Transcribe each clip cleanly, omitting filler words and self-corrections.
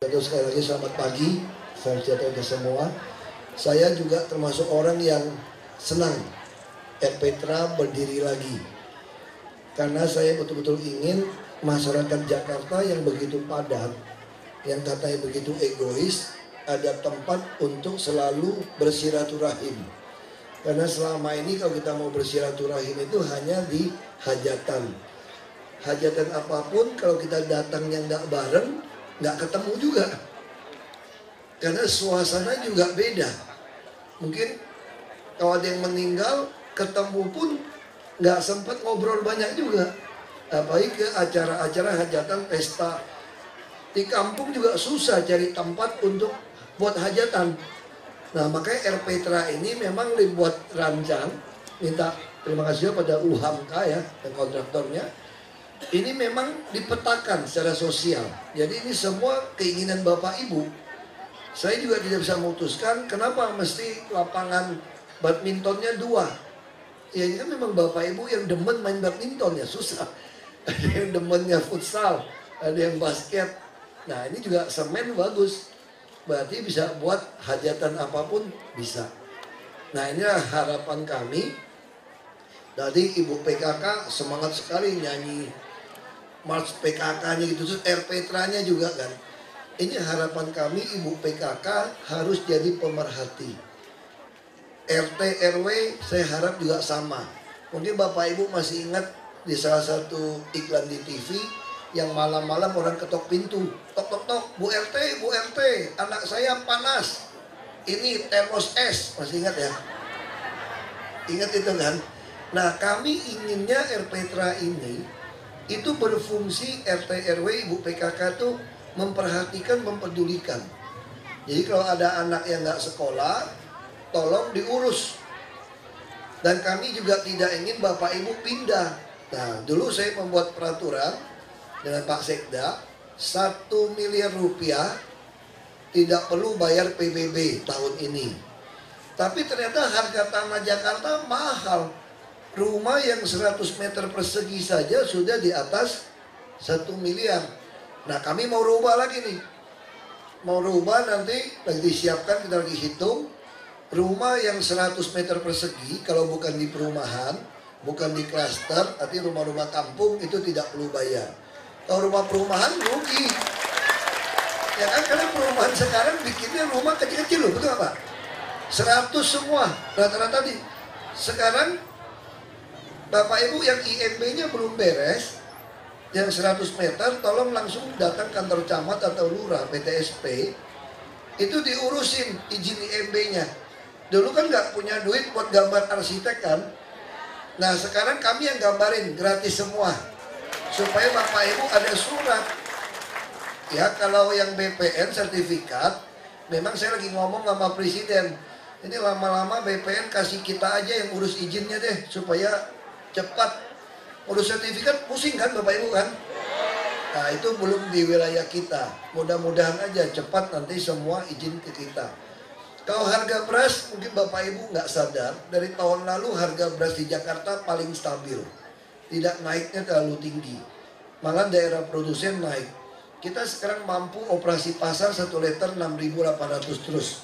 Sekali lagi selamat pagi, salam sejahtera untuk semua. Saya juga termasuk orang yang senang RPtra berdiri lagi. Karena saya betul-betul ingin masyarakat Jakarta yang begitu padat, yang katanya begitu egois, ada tempat untuk selalu bersiraturahim. Karena selama ini kalau kita mau bersiraturahim itu hanya di hajatan. Hajatan apapun kalau kita datangnya nggak bareng, nggak ketemu juga. Karena suasana juga beda. Mungkin kalau ada yang meninggal, ketemu pun nggak sempat ngobrol banyak juga. Apalagi ke acara-acara hajatan, pesta. Di kampung juga susah cari tempat untuk buat hajatan. Nah makanya RPtra ini memang dibuat rancang. Minta terima kasih pada UHAMK ya, dan kontraktornya. Ini memang dipetakan secara sosial. Jadi ini semua keinginan Bapak Ibu. Saya juga tidak bisa memutuskan kenapa mesti lapangan badmintonnya 2. Ya ini kan memang Bapak Ibu yang demen main badminton ya susah. Ada yang demennya futsal, ada yang basket. Nah ini juga semen bagus. Berarti bisa buat hajatan apapun bisa. Nah inilah harapan kami. Tadi Ibu PKK semangat sekali nyanyi March PKK-nya gitu, terus RPtra-nya juga kan. Ini harapan kami Ibu PKK harus jadi pemerhati. RT RW saya harap juga sama. Mungkin Bapak Ibu masih ingat di salah satu iklan di TV yang malam-malam orang ketok pintu, tok tok tok, Bu RT, Bu RT, anak saya panas. Ini termos es, masih ingat ya? Ingat itu kan? Nah kami inginnya RPtra ini itu berfungsi RT RW Ibu PKK itu memperhatikan, mempedulikan. Jadi kalau ada anak yang nggak sekolah, tolong diurus. Dan kami juga tidak ingin Bapak Ibu pindah. Nah dulu saya membuat peraturan dengan Pak Sekda, 1 miliar rupiah tidak perlu bayar PBB tahun ini. Tapi ternyata harga tanah Jakarta mahal. Rumah yang 100 meter persegi saja sudah di atas 1 miliar. Nah kami mau rubah lagi nih. Mau rubah nanti lagi disiapkan, kita lagi hitung. Rumah yang 100 meter persegi kalau bukan di perumahan, bukan di klaster, artinya rumah-rumah kampung itu tidak perlu bayar. Kalau rumah perumahan rugi. Ya kan karena perumahan sekarang bikinnya rumah kecil-kecil loh, betul apa? 100 semua rata-rata di. Sekarang Bapak Ibu yang IMB-nya belum beres, yang 100 meter, tolong langsung datang kantor camat atau lurah PTSP, itu diurusin izin IMB-nya. Dulu kan nggak punya duit buat gambar arsitek kan. Nah sekarang kami yang gambarin gratis semua, supaya Bapak Ibu ada surat. Ya kalau yang BPN sertifikat, memang saya lagi ngomong sama Presiden, ini lama-lama BPN kasih kita aja yang urus izinnya deh, supaya cepat. Urus sertifikat pusing kan Bapak Ibu kan. Nah itu belum di wilayah kita. Mudah-mudahan aja cepat nanti semua izin ke kita. Kalau harga beras mungkin Bapak Ibu nggak sadar, dari tahun lalu harga beras di Jakarta paling stabil, tidak naiknya terlalu tinggi, malah daerah produsen naik. Kita sekarang mampu operasi pasar 1 liter 6.800 terus.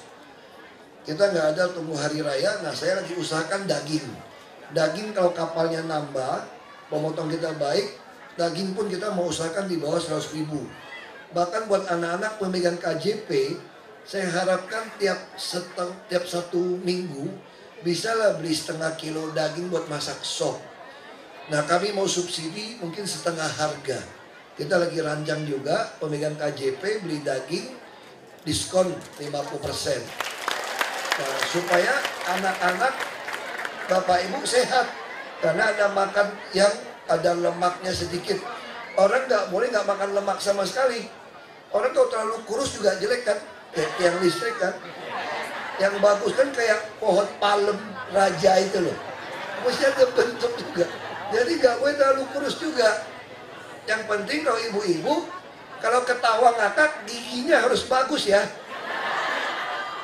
Kita nggak ada tunggu hari raya. Nah saya lagi usahakan daging. Daging kalau kapalnya nambah, pemotong kita baik, daging pun kita mau usahakan di bawah 100.000. Bahkan buat anak-anak pemegang KJP, saya harapkan tiap 1 minggu bisalah beli setengah kilo daging buat masak sop. Nah kami mau subsidi mungkin setengah harga. Kita lagi rancang juga pemegang KJP beli daging diskon 50%. Nah, supaya anak-anak Bapak Ibu sehat. Karena ada makan yang ada lemaknya sedikit. Orang nggak boleh nggak makan lemak sama sekali. Orang kalau terlalu kurus juga jelek kan. Yang listrik kan. Yang bagus kan kayak pohon palem raja itu loh. Mesti ada bentuk juga. Jadi nggak boleh terlalu kurus juga. Yang penting kalau ibu-ibu, kalau ketawa ngakak giginya harus bagus ya.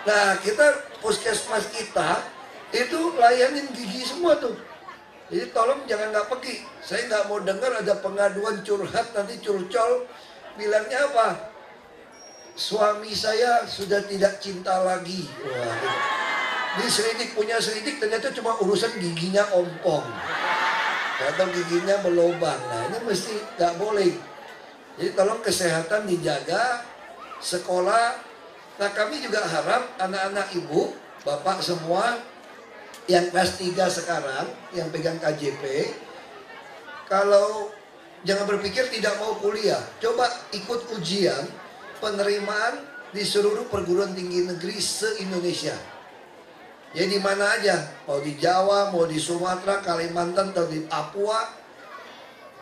Nah kita puskesmas kita itu layanin gigi semua tuh. Jadi tolong jangan nggak pergi. Saya nggak mau dengar ada pengaduan curhat nanti curcol bilangnya apa? suami saya sudah tidak cinta lagi. Wah, ini selidik punya selidik ternyata cuma urusan giginya ompong atau giginya berlubang. Nah ini mesti nggak boleh. Jadi tolong kesehatan dijaga, sekolah. Nah kami juga harap anak-anak ibu, bapak semua yang kelas 3 sekarang, yang pegang KJP, kalau jangan berpikir tidak mau kuliah, coba ikut ujian penerimaan di seluruh perguruan tinggi negeri se-Indonesia. Jadi di mana aja, mau di Jawa, mau di Sumatera, Kalimantan, atau di Papua,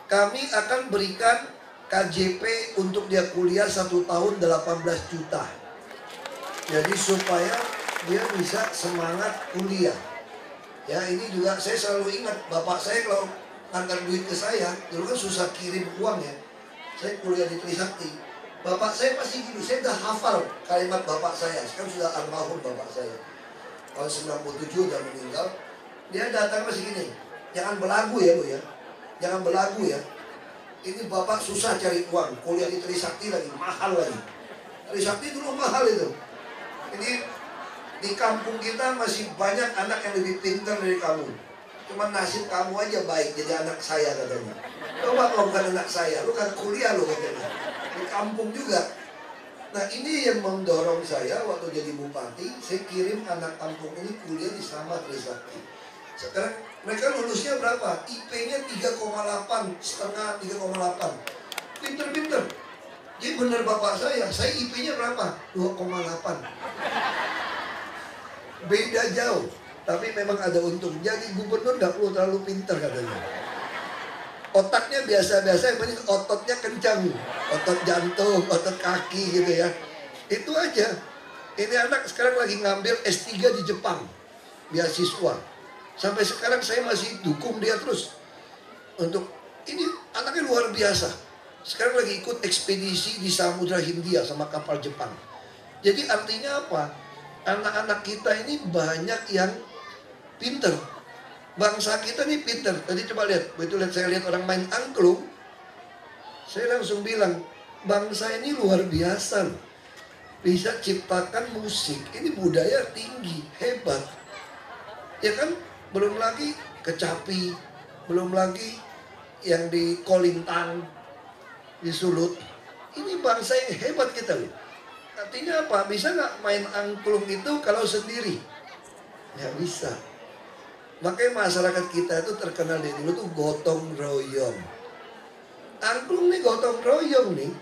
kami akan berikan KJP untuk dia kuliah 1 tahun 18 juta. Jadi supaya dia bisa semangat kuliah. Ya ini juga saya selalu ingat, bapak saya kalau antar duit ke saya, dulu kan susah kirim uang ya. Saya kuliah di Trisakti. Bapak saya pasti gitu, saya udah hafal kalimat bapak saya. Sekarang sudah almarhum bapak saya. Tahun 97 udah meninggal. Dia datang masih gini, jangan belagu ya lu ya. Jangan belagu ya. Ini bapak susah cari uang, kuliah di Trisakti lagi, mahal lagi. Trisakti dulu mahal itu. Ini di kampung kita masih banyak anak yang lebih pintar dari kamu. Cuma nasib kamu aja baik jadi anak saya katanya. Coba kalau bukan anak saya, lu kan kuliah lu katanya. Di kampung juga. Nah ini yang mendorong saya waktu jadi bupati, saya kirim anak kampung ini kuliah di Sama Trisakti. Sekarang mereka lulusnya berapa? IP-nya 3,8, setengah 3,8. Pinter-pinter. Jadi bener bapak saya IP-nya berapa? 2,8. Beda jauh. Tapi memang ada untung. Jadi gubernur gak perlu terlalu pinter katanya. Otaknya biasa-biasa, yang penting ototnya kencang. Otot jantung, otot kaki gitu ya. Itu aja. Ini anak sekarang lagi ngambil S3 di Jepang. Beasiswa. Sampai sekarang saya masih dukung dia terus. Untuk ini anaknya luar biasa. Sekarang lagi ikut ekspedisi di Samudra Hindia sama kapal Jepang. Jadi artinya apa? Anak-anak kita ini banyak yang pinter. Bangsa kita ini pinter. Tadi coba lihat, begitu saya lihat orang main angklung, saya langsung bilang, bangsa ini luar biasa. Bisa ciptakan musik, ini budaya tinggi, hebat. Ya kan? Belum lagi kecapi, belum lagi yang di Kolintang, di Sulut. Ini bangsa yang hebat kita loh. Artinya apa? Bisa nggak main angklung itu kalau sendiri? Nggak bisa. Makanya masyarakat kita itu terkenal dari dulu tuh gotong royong. Angklung nih gotong royong nih.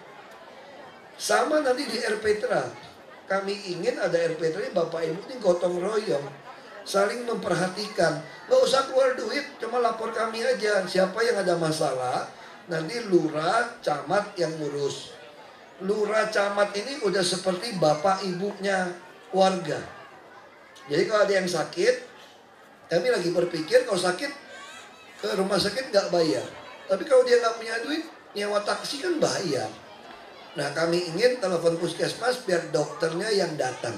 Sama nanti di RPTRA. Kami ingin ada RPTRA, Bapak Ibu ini gotong royong. Saling memperhatikan. Nggak usah keluar duit, cuma lapor kami aja. Siapa yang ada masalah, nanti lurah, camat yang ngurus. Lurah, camat ini udah seperti bapak ibunya warga. Jadi kalau ada yang sakit, kami lagi berpikir kalau sakit ke rumah sakit nggak bayar. Tapi kalau dia nggak punya duit, nyewa taksi kan bayar. Nah kami ingin telepon puskesmas biar dokternya yang datang.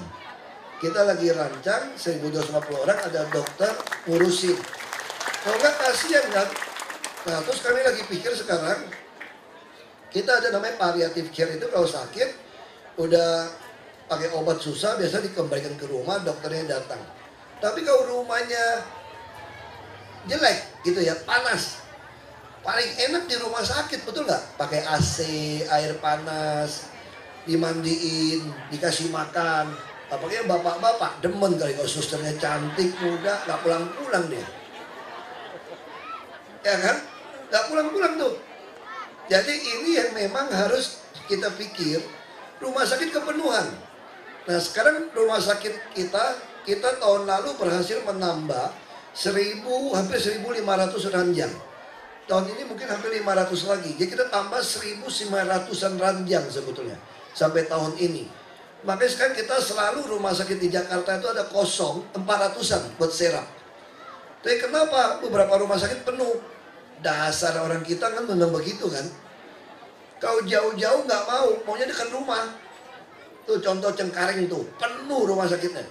Kita lagi rancang 1.250 orang ada dokter ngurusin. Kalau nggak kasihan kan? Nah terus kami lagi pikir sekarang kita ada namanya palliative care itu kalau sakit udah pakai obat susah biasa dikembalikan ke rumah dokternya datang. Tapi kalau rumahnya jelek gitu ya panas, paling enak di rumah sakit betul nggak? Pakai AC, air panas, dimandiin, dikasih makan. Apalagi bapak-bapak demen kali kalau susternya cantik, muda, nggak pulang-pulang dia. Ya kan? Nggak pulang-pulang tuh. Jadi ini yang memang harus kita pikir, rumah sakit kepenuhan. Nah sekarang rumah sakit kita tahun lalu berhasil menambah hampir 1.500 ranjang. Tahun ini mungkin hampir 500 lagi. Jadi kita tambah 1.900-an ranjang sebetulnya sampai tahun ini. Makanya sekarang kita selalu rumah sakit di Jakarta itu ada kosong 400-an buat serap. Tapi kenapa beberapa rumah sakit penuh? Dasar orang kita kan memang begitu kan. Kalau jauh-jauh nggak mau, maunya dekat rumah. Tuh contoh Cengkareng tuh, penuh rumah sakitnya.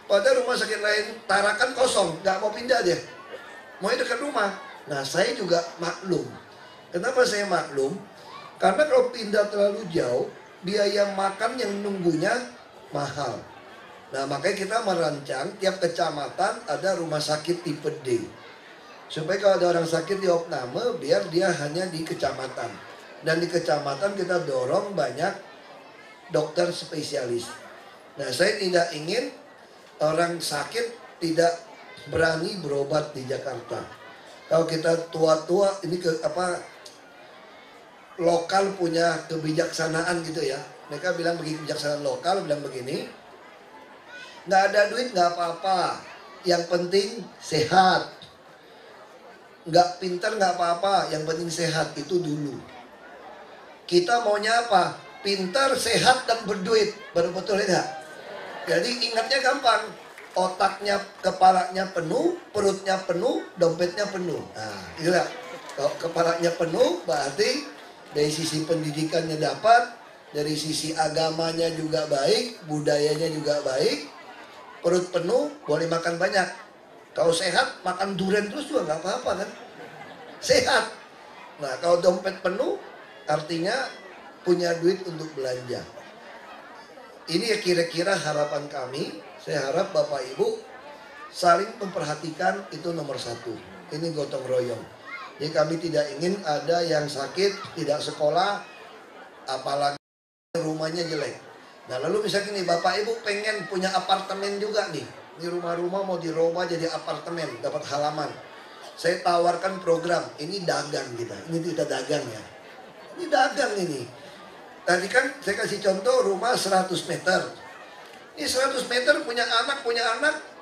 Padahal rumah sakit lain Tarakan kosong, nggak mau pindah dia. Maunya dekat rumah. Nah saya juga maklum. Kenapa saya maklum? Karena kalau pindah terlalu jauh, biaya makan yang nunggunya mahal. Nah, makanya kita merancang tiap kecamatan ada rumah sakit tipe D. Supaya kalau ada orang sakit di opname, biar dia hanya di kecamatan. Dan di kecamatan kita dorong banyak dokter spesialis. Nah, saya tidak ingin orang sakit tidak berani berobat di Jakarta. Kalau kita tua-tua, ini lokal punya kebijaksanaan gitu ya. Mereka bilang begini, kebijaksanaan lokal bilang begini, nggak ada duit nggak apa-apa, yang penting sehat. Nggak pintar nggak apa-apa, yang penting sehat, itu dulu. Kita maunya apa? Pintar, sehat, dan berduit. Baru betul ya? Jadi ingatnya gampang. Otaknya, kepalanya penuh, perutnya penuh, dompetnya penuh. Nah, itulah. Kalau kepalanya penuh, berarti dari sisi pendidikannya dapat, dari sisi agamanya juga baik, budayanya juga baik. Perut penuh, boleh makan banyak. Kalau sehat, makan durian terus juga nggak apa-apa kan? Sehat. Nah, kalau dompet penuh, artinya punya duit untuk belanja. Ini ya kira-kira harapan kami. Saya harap Bapak Ibu saling memperhatikan, itu nomor satu. Ini gotong royong. Jadi kami tidak ingin ada yang sakit, tidak sekolah, apalagi rumahnya jelek. Nah, lalu misalnya nih, Bapak Ibu pengen punya apartemen juga nih. Ini rumah-rumah mau dirubah jadi apartemen, dapat halaman. Saya tawarkan program, ini dagang kita. Ini kita dagang ya. Ini dagang ini. Tadi kan saya kasih contoh rumah 100 meter. Ini 100 meter punya anak,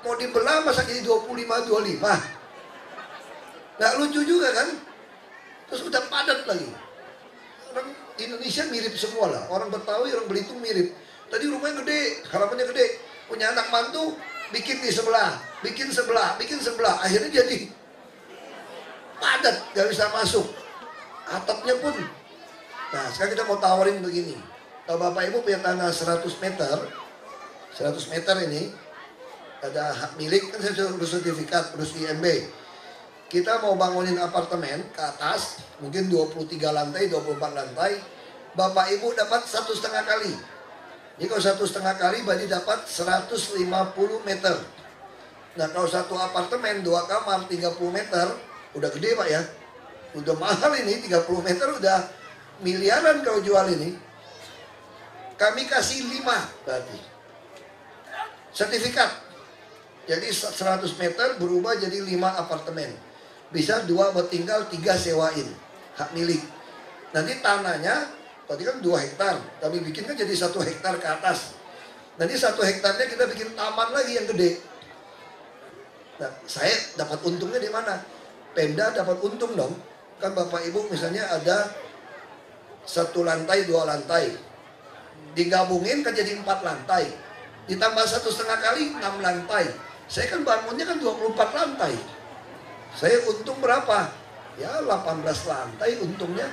mau dibelah masa jadi 25-25. Nggak lucu juga kan? Terus udah padat lagi. Orang Indonesia mirip semua lah. Orang Betawi, orang Belitung mirip. Tadi rumahnya gede, harapannya gede. Punya anak mantu, bikin di sebelah, bikin sebelah. Akhirnya jadi padat, gak bisa masuk. Atapnya pun. Nah, sekarang kita mau tawarin begini. Kalau Bapak Ibu punya tanah 100 meter, 100 meter ini, ada hak milik, kan saya sudah urus sertifikat, urus IMB. Kita mau bangunin apartemen ke atas, mungkin 23 lantai, 24 lantai. Bapak Ibu dapat 1,5 kali. Jadi kalau 1,5 kali berarti dapat 150 meter. Nah, kalau satu apartemen 2 kamar 30 meter, udah gede Pak ya. Udah mahal ini, 30 meter udah miliaran kalau jual ini. Kami kasih 5 berarti. Sertifikat. Jadi 100 meter berubah jadi 5 apartemen. Bisa 2 buat tinggal, 3 sewain. Hak milik. Nanti tanahnya, berarti kan 2 hektar. Kami bikin kan jadi 1 hektar ke atas. Nanti 1 hektarnya kita bikin taman lagi yang gede. Nah, saya dapat untungnya di mana? Pemda dapat untung dong. Kan Bapak Ibu misalnya ada 1 lantai, 2 lantai. Digabungin kan jadi 4 lantai. Ditambah 1,5 kali 6 lantai. Saya kan bangunnya kan 24 lantai. Saya untung berapa? Ya 18 lantai untungnya.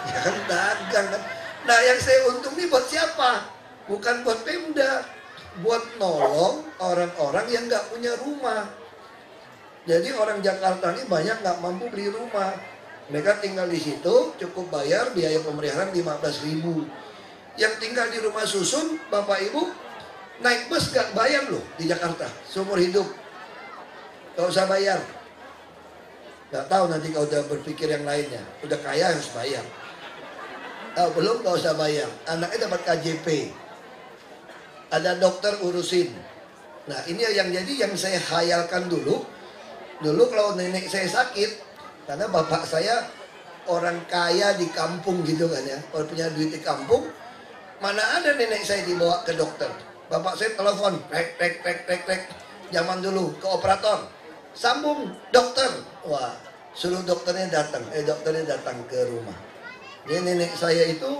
Ya kan dagang kan. Nah, yang saya untung ini buat siapa? Bukan buat Pemda. Buat nolong orang-orang yang nggak punya rumah. Jadi orang Jakarta ini banyak nggak mampu beli rumah. Mereka tinggal di situ, cukup bayar biaya pemeliharaan 15.000. Yang tinggal di rumah susun, Bapak Ibu, naik bus gak bayar loh di Jakarta seumur hidup. Gak usah bayar. Gak tahu nanti kalau udah berpikir yang lainnya. Udah kaya harus bayar. Tahu belum, gak usah bayar. Anaknya dapat KJP. Ada dokter urusin. Nah, ini yang jadi yang saya khayalkan dulu. Dulu kalau nenek saya sakit, karena bapak saya orang kaya di kampung gitu kan ya. Kalau punya duit di kampung, mana ada nenek saya dibawa ke dokter. Bapak saya telepon, tek. Zaman dulu ke operator, sambung dokter. Wah, suruh dokternya datang ke rumah. Jadi nenek saya itu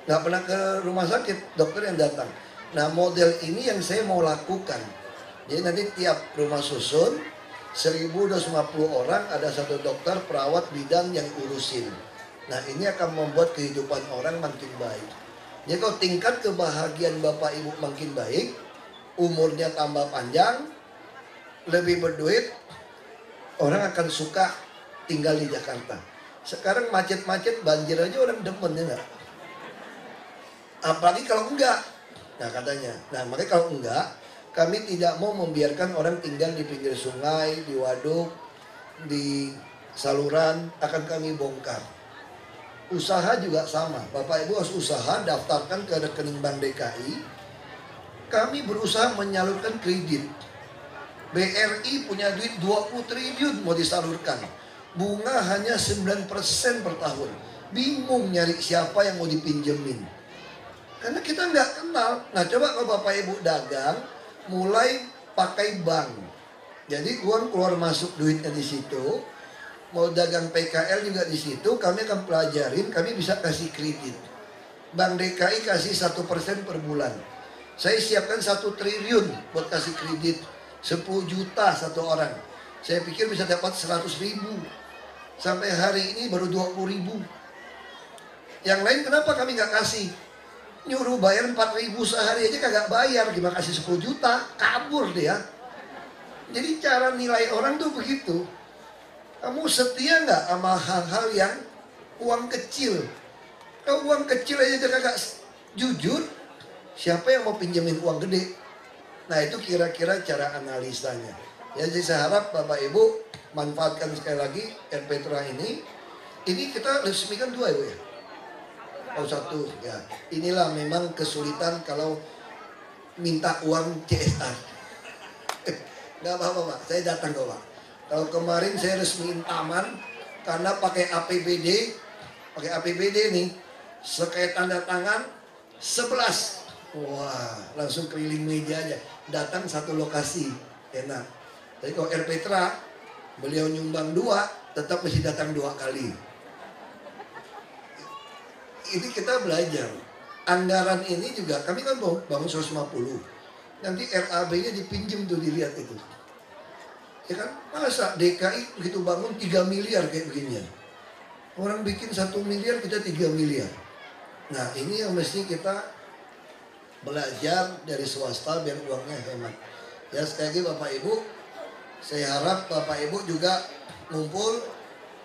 nggak pernah ke rumah sakit, dokter yang datang. Nah, model ini yang saya mau lakukan. Jadi nanti tiap rumah susun 1.250 orang ada 1 dokter, perawat, bidan yang urusin. Nah, ini akan membuat kehidupan orang makin baik. Jadi kalau tingkat kebahagiaan Bapak Ibu makin baik, umurnya tambah panjang, lebih berduit, orang akan suka tinggal di Jakarta. Sekarang macet-macet, banjir aja orang demen ya nggak? Apalagi kalau enggak. Nah katanya, nah makanya kalau enggak, kami tidak mau membiarkan orang tinggal di pinggir sungai, di waduk, di saluran, akan kami bongkar. Usaha juga sama, Bapak Ibu harus usaha, daftarkan ke rekening Bank DKI. Kami berusaha menyalurkan kredit. BRI punya duit 20 triliun mau disalurkan. Bunga hanya 9% per tahun. Bingung nyari siapa yang mau dipinjemin. Karena kita nggak kenal. Nah coba kalau Bapak Ibu dagang, mulai pakai bank. Jadi uang keluar masuk duitnya di situ. Mau dagang PKL juga di situ. Kami akan pelajarin, kami bisa kasih kredit. Bank DKI kasih 1% per bulan. Saya siapkan 1 triliun buat kasih kredit. 10 juta satu orang. Saya pikir bisa dapat 100 ribu. Sampai hari ini baru 20 ribu. Yang lain kenapa kami nggak kasih? Nyuruh bayar 4 ribu sehari aja kagak bayar. Gimana kasih 10 juta? Kabur dia. Jadi cara nilai orang tuh begitu. Kamu setia nggak sama hal-hal yang uang kecil? Kalau uang kecil aja dia kagak jujur, siapa yang mau pinjemin uang gede? Nah itu kira-kira cara analisanya. Ya, jadi saya harap Bapak Ibu manfaatkan sekali lagi RPtra ini. Ini kita resmikan 2 ya Bu ya? Oh 1 ya. Inilah memang kesulitan kalau minta uang CSR. Gak apa-apa Pak, saya datang kok Pak. Kalau kemarin saya resmiin taman karena pakai APBD nih, sekaya tanda tangan 11. Wah, langsung keliling meja aja. Datang 1 lokasi, enak. Tapi kalau RPtra, beliau nyumbang 2, tetap mesti datang 2 kali. Ini kita belajar. Anggaran ini juga, kami kan bangun 150. Nanti RAB-nya dipinjem tuh, dilihat itu. Ya kan, masa DKI begitu bangun 3 miliar kayak beginian. Orang bikin 1 miliar, kita 3 miliar. Nah, ini yang mesti kita belajar dari swasta biar uangnya hemat. Ya sekali lagi Bapak Ibu, saya harap Bapak Ibu juga ngumpul.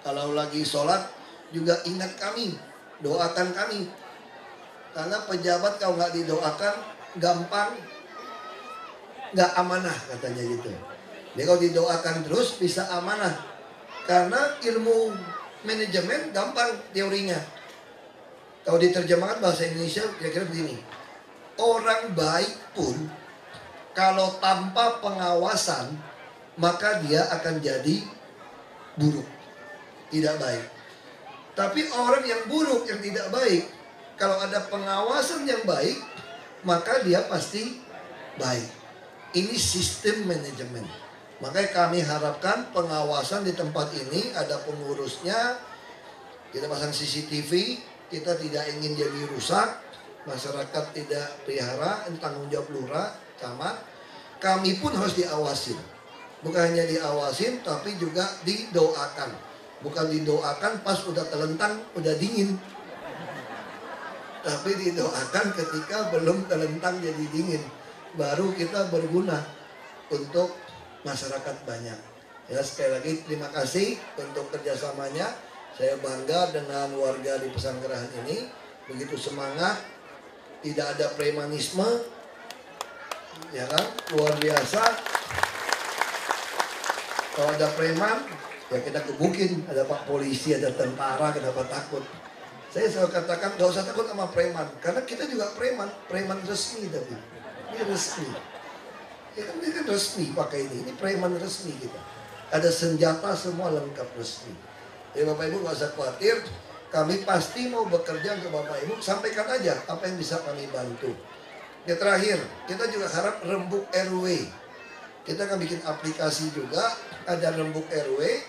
Kalau lagi sholat juga ingat kami, doakan kami. Karena pejabat kalau nggak didoakan gampang nggak amanah katanya gitu. Jadi kalau didoakan terus bisa amanah. Karena ilmu manajemen gampang teorinya. Kalau diterjemahkan bahasa Indonesia kira-kira begini. Orang baik pun kalau tanpa pengawasan maka dia akan jadi buruk, tidak baik. Tapi orang yang buruk, yang tidak baik, kalau ada pengawasan yang baik maka dia pasti baik. Ini sistem manajemen. Makanya kami harapkan pengawasan di tempat ini ada pengurusnya. Kita pasang CCTV, kita tidak ingin jadi rusak. Masyarakat tidak pelihara, ini tanggung jawab lurah, camat. Kami pun harus diawasin. Bukan hanya diawasin, tapi juga didoakan. Bukan didoakan pas udah telentang, udah dingin. Tapi didoakan ketika belum telentang jadi dingin. Baru kita berguna untuk masyarakat banyak. Ya sekali lagi terima kasih untuk kerjasamanya. Saya bangga dengan warga di Pesanggerahan ini. Begitu semangat. Tidak ada premanisme, ya kan, luar biasa. Kalau ada preman, ya kita gebukin. Ada Pak Polisi, ada tentara, kenapa takut? Saya selalu katakan, gak usah takut sama preman. Karena kita juga preman, preman resmi tapi. Ini resmi. Ya kan, ini kan resmi pakai ini preman resmi kita. Ada senjata semua lengkap resmi. Jadi Bapak Ibu gak usah khawatir. Kami pasti mau bekerja untuk Bapak Ibu. Sampaikan aja apa yang bisa kami bantu. Yang terakhir, kita juga harap rembuk RW. Kita akan bikin aplikasi juga. Ada rembuk RW.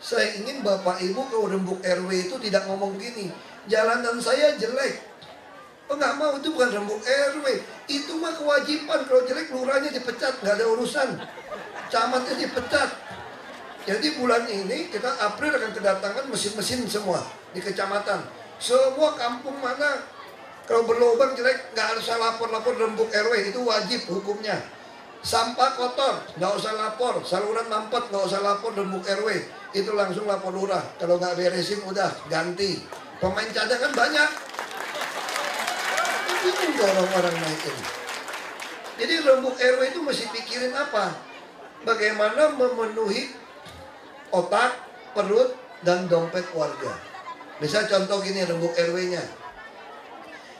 Saya ingin Bapak Ibu kalau rembuk RW itu tidak ngomong gini. Jalanan saya jelek. Oh nggak mau, itu bukan rembuk RW. Itu mah kewajiban. Kalau jelek lurahnya dipecat. Nggak ada urusan. Camatnya dipecat. Jadi bulan ini kita April akan kedatangan mesin-mesin semua di kecamatan. Semua kampung mana kalau berlubang jelek nggak usah lapor-lapor rembuk RW, itu wajib hukumnya. Sampah kotor nggak usah lapor, saluran mampet nggak usah lapor rembuk RW, itu langsung lapor lurah. Kalau nggak beresin udah ganti. Pemain cadangan banyak. Bingung orang-orang naik ini. Jadi rembuk RW itu mesti pikirin apa? Bagaimana memenuhi otak, perut, dan dompet warga. Misal contoh gini rembuk RW-nya.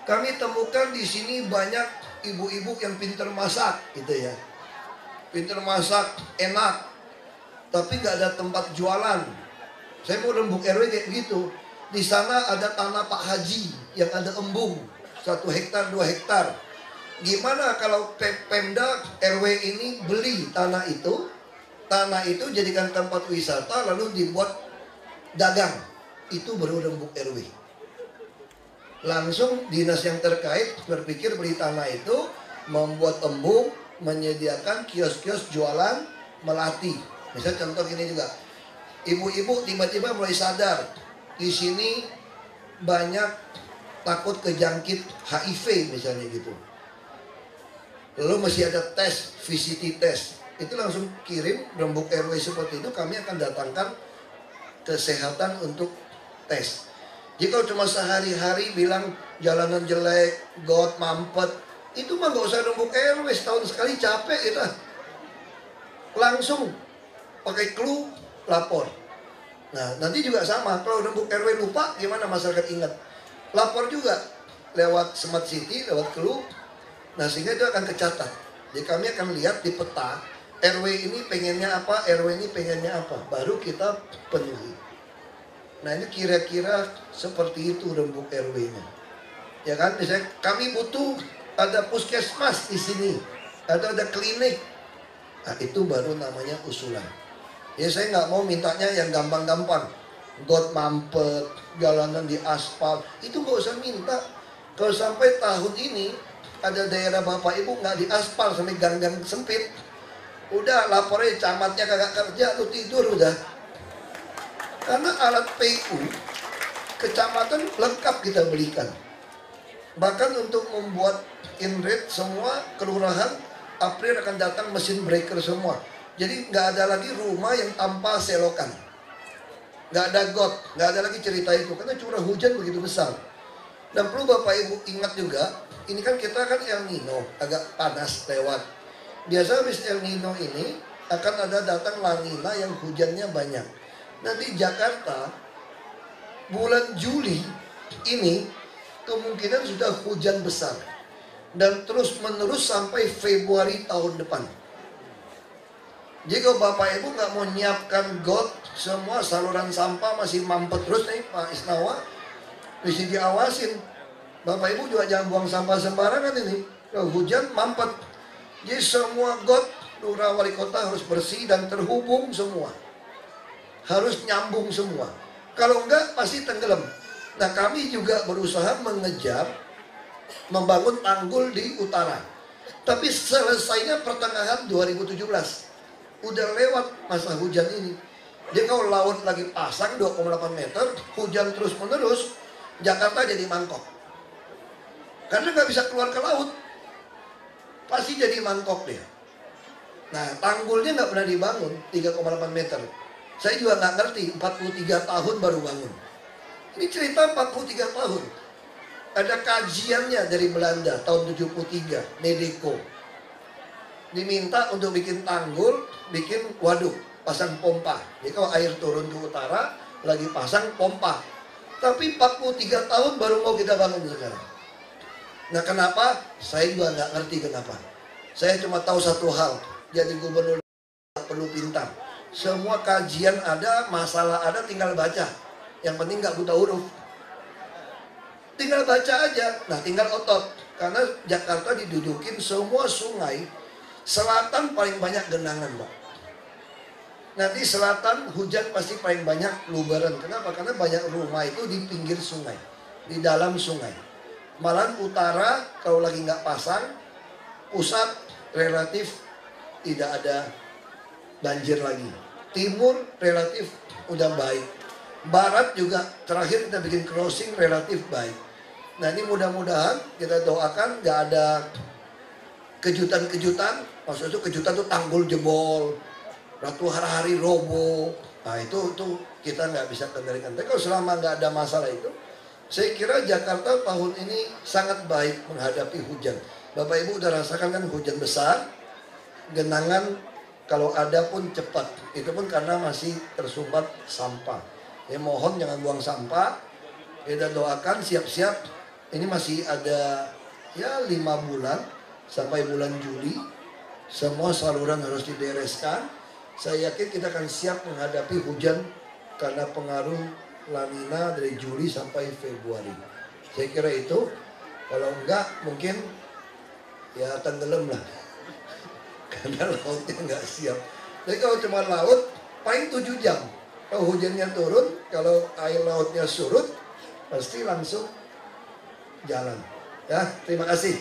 Kami temukan di sini banyak ibu-ibu yang pintar masak, gitu ya. Pintar masak, enak, tapi gak ada tempat jualan. Saya mau rembuk RW kayak begitu. Di sana ada tanah Pak Haji yang ada embung, 1 hektar, 2 hektar. Gimana kalau Pemda RW ini beli tanah itu jadikan tempat wisata lalu dibuat dagang. Itu baru rembuk RW. Langsung dinas yang terkait berpikir beli tanah itu, membuat embung, menyediakan kios-kios jualan melati. Misal contoh gini juga, ibu-ibu tiba-tiba mulai sadar di sini banyak takut kejangkit HIV misalnya gitu. Lalu masih ada tes, VCT test. Itu langsung kirim rembuk RW seperti itu, kami akan datangkan kesehatan untuk tes. Jika cuma sehari-hari bilang jalanan jelek, got, mampet, itu mah gak usah rembuk RW, setahun sekali capek kita. Langsung pakai clue, lapor. Nah nanti juga sama, kalau rembuk RW lupa gimana masyarakat ingat? Lapor juga lewat Smart City, lewat clue. Nah sehingga itu akan kecatat. Jadi kami akan lihat di peta, RW ini pengennya apa, RW ini pengennya apa, baru kita penuhi. Nah ini kira-kira seperti itu rembuk RW-nya. Ya kan, misalnya kami butuh ada puskesmas di sini, atau ada klinik. Nah itu baru namanya usulan. Ya saya nggak mau mintanya yang gampang-gampang. Got mampet, jalanan di aspal, itu nggak usah minta. Kalau sampai tahun ini ada daerah bapak ibu nggak di aspal sampai gang-gang sempit, udah lapornya camatnya kagak kerja, lu tidur udah. Karena alat PU kecamatan lengkap kita belikan. Bahkan untuk membuat inrate semua kelurahan, April akan datang mesin breaker semua. Jadi nggak ada lagi rumah yang tanpa selokan, nggak ada got, nggak ada lagi cerita itu karena curah hujan begitu besar. Dan perlu Bapak Ibu ingat juga, ini kan kita kan El Nino, agak panas lewat. Biasa habis El Nino ini akan ada datang La Nina yang hujannya banyak. Nanti Jakarta bulan Juli ini kemungkinan sudah hujan besar dan terus menerus sampai Februari tahun depan. Jika Bapak Ibu nggak mau nyiapkan got, semua saluran sampah masih mampet terus nih Pak Isnawa, mesti diawasin. Bapak Ibu juga jangan buang sampah sembarangan ini. Kalau hujan mampet. Jadi semua got lurah wali kota harus bersih dan terhubung semua. Harus nyambung semua. Kalau enggak pasti tenggelam. Nah kami juga berusaha mengejar membangun tanggul di utara. Tapi selesainya pertengahan 2017. Udah lewat masa hujan ini. Jadi kalau laut lagi pasang 2,8 meter, hujan terus menerus, Jakarta jadi mangkok. Karena nggak bisa keluar ke laut, pasti jadi mangkok dia. Nah tanggulnya nggak pernah dibangun 3,8 meter. Saya juga nggak ngerti, 43 tahun baru bangun. Ini cerita 43 tahun. Ada kajiannya dari Belanda tahun 73, Nedeko. Diminta untuk bikin tanggul, bikin waduk, pasang pompa. Jadi kalau air turun ke utara, lagi pasang pompa. Tapi 43 tahun baru mau kita bangun sekarang. Nah kenapa? Saya juga nggak ngerti kenapa. Saya cuma tahu satu hal, jadi gubernur nggak perlu pintar. Semua kajian ada, masalah ada, tinggal baca. Yang penting nggak buta huruf. Tinggal baca aja. Nah tinggal otot. Karena Jakarta didudukin semua sungai. Selatan paling banyak genangan, Pak. Nanti selatan hujan pasti paling banyak luberan. Kenapa? Karena banyak rumah itu di pinggir sungai. Di dalam sungai. Malah utara kalau lagi nggak pasang, pusat relatif tidak ada banjir lagi. Timur relatif udah baik. Barat juga terakhir kita bikin crossing relatif baik. Nah ini mudah-mudahan kita doakan nggak ada kejutan-kejutan. Maksud itu kejutan tuh tanggul jebol, ratu hari-hari roboh. Nah itu kita nggak bisa kendalikan. Tapi kalau selama nggak ada masalah itu, Saya kira Jakarta tahun ini sangat baik menghadapi hujan. Bapak Ibu udah rasakan kan hujan besar, genangan kalau ada pun cepat. Itu pun karena masih tersumbat sampah. Ya mohon jangan buang sampah. Kita doakan siap-siap. Ini masih ada ya 5 bulan sampai bulan Juli. Semua saluran harus dibereskan. Saya yakin kita akan siap menghadapi hujan karena pengaruh La Nina dari Juli sampai Februari. Saya kira itu. Kalau enggak mungkin ya tenggelam lah. Karena lautnya enggak siap. Jadi kalau cuma laut paling 7 jam. Kalau hujannya turun, kalau air lautnya surut, pasti langsung jalan. Ya, terima kasih.